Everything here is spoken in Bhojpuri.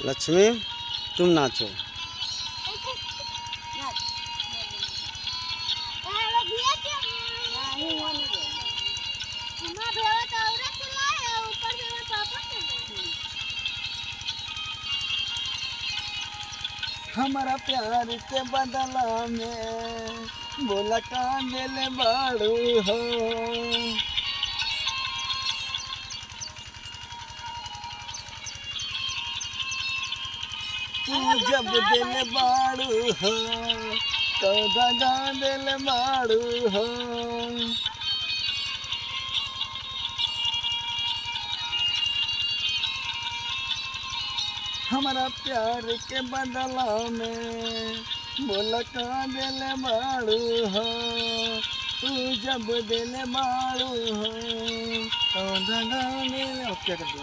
लक्ष्मी तुम नाचो। हमारा प्यार के बदला में बोला कांदिल बाड़ू हो, तू जब दिल बाड़ू हो तो दगा दिल बाड़ू हो। हमारा प्यार के बदला में बोला का दिल बाड़ू हो, तू जब दिल बाड़ू हो तो दगा दिल।